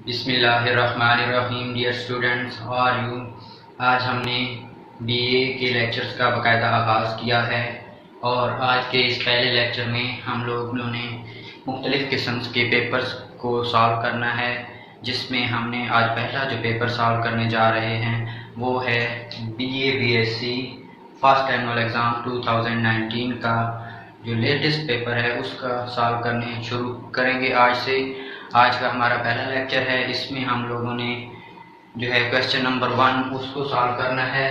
बिस्मिल्लाहिर्रहमानिर्रहीम। Dear students, how are you. आज हमने बीए के लेक्चर्स का बाकायदा आगाज़ किया है और आज के इस पहले लेक्चर में हम लोगों ने मुख्तलिफ़ किस्म के पेपर्स को सॉल्व करना है, जिसमें हमने आज पहला जो पेपर सॉल्व करने जा रहे हैं वो है BA BSc first annual exam 2019 का जो लेटेस्ट पेपर है उसका सॉल्व करने शुरू करेंगे आज से। आज का हमारा पहला लेक्चर है, इसमें हम लोगों ने जो है क्वेश्चन नंबर 1 उसको सॉल्व करना है।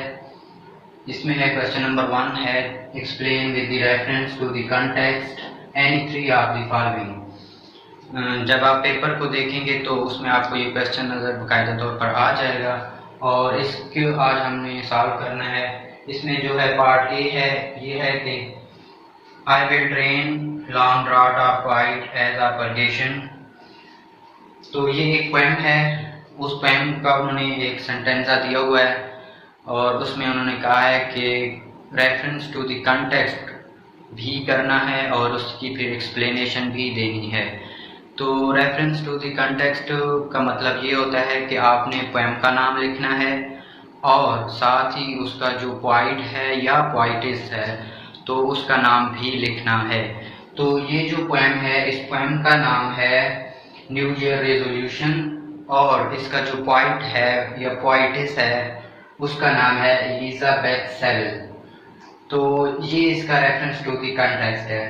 इसमें है क्वेश्चन नंबर 1 है explain with the reference to the context any three of the following. जब आप पेपर को देखेंगे तो उसमें आपको ये क्वेश्चन नज़र बाकायदा तौर पर आ जाएगा और इसको आज हमने सॉल्व करना है। इसमें जो है पार्ट ए है, ये है कि I will drain long draught of white as a purgation. तो ये एक पोएम है, उस पोएम का उन्होंने एक सेंटेंसा दिया हुआ है और उसमें उन्होंने कहा है कि रेफरेंस टू द कंटेक्स्ट भी करना है और उसकी फिर एक्सप्लेनेशन भी देनी है। तो रेफरेंस टू द कंटेक्स्ट का मतलब ये होता है कि आपने पोएम का नाम लिखना है और साथ ही उसका जो पोइट है या पोइटिस है तो उसका नाम भी लिखना है। तो ये जो पोएम है, इस पोएम का नाम है न्यू ईयर रेजोल्यूशन और इसका जो पोइट है या पोइटिस है उसका नाम है एलिजाबेथ सेविल। तो ये इसका रेफरेंस टू द कंटेक्स्ट है।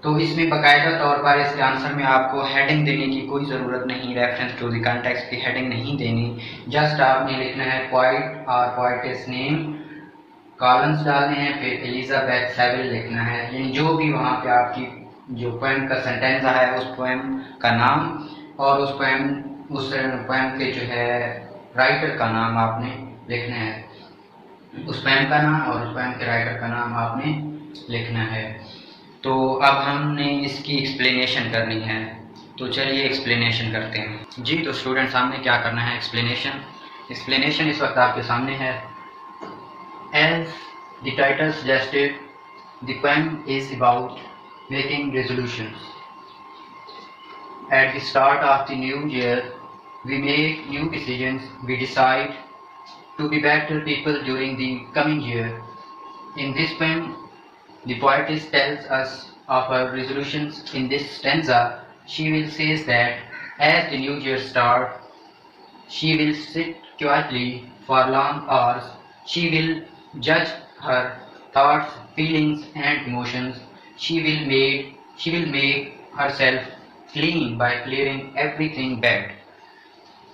तो इसमें बाकायदा तौर पर इसके आंसर में आपको हेडिंग देने की कोई ज़रूरत नहीं, रेफरेंस टू द कंटेक्स्ट की हेडिंग नहीं देनी। जस्ट आपने लिखना है पोइट और पोइटिस नेम, कॉलम्स डालने हैं, फिर एलिजाबेथ सेविल लिखना है, यानी जो भी वहाँ पे आपकी जो पोएम का सेंटेंस है उस पोएम का नाम और उस पोएम के जो है राइटर का नाम आपने लिखना है। उस पोएम का नाम और उस पोएम के राइटर का नाम आपने लिखना है। तो अब हमने इसकी एक्सप्लेनेशन करनी है, तो चलिए एक्सप्लेनेशन करते हैं। जी, तो स्टूडेंट सामने क्या करना है, एक्सप्लेनेशन इस वक्त आपके सामने है। As the title suggested, the poem is about making resolutions. At the start of the new year, we make new decisions. We decide to be better people during the coming year. In this poem, the poetess tells us of her resolutions. In this stanza, she will say that as the new year starts, she will sit quietly for long hours. She will judge her thoughts, feelings and emotions. She will make herself clean by clearing everything bad.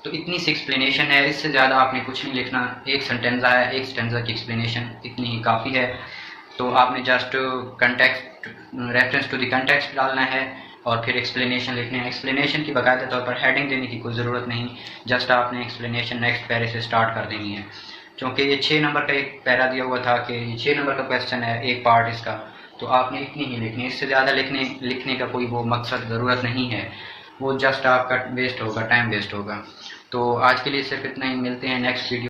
तो इतनी सी explanation है, इससे ज़्यादा आपने कुछ नहीं लिखना। एक सेंटेंसा है, एक स्टेंजा की एक्सप्लेनेशन इतनी ही काफ़ी है। तो आपने just context, reference to the context डालना है और फिर एक्सप्लेनेशन लिखना है। एक्सप्लेनेशन की बाकायदा तौर पर हेडिंग देने की कोई ज़रूरत नहीं, जस्ट आपने एक्सप्लेनेशन नेक्स्ट पैरे से स्टार्ट कर देनी है। क्योंकि ये 6 नंबर का एक पैरा दिया हुआ था कि 6 नंबर का क्वेश्चन है, एक पार्ट इसका, तो आपने इतनी ही लिखनी, इससे ज़्यादा लिखने का कोई वो मकसद ज़रूरत नहीं है, वो जस्ट आपका वेस्ट होगा, टाइम वेस्ट होगा। तो आज के लिए सिर्फ इतना ही, मिलते हैं नेक्स्ट वीडियो।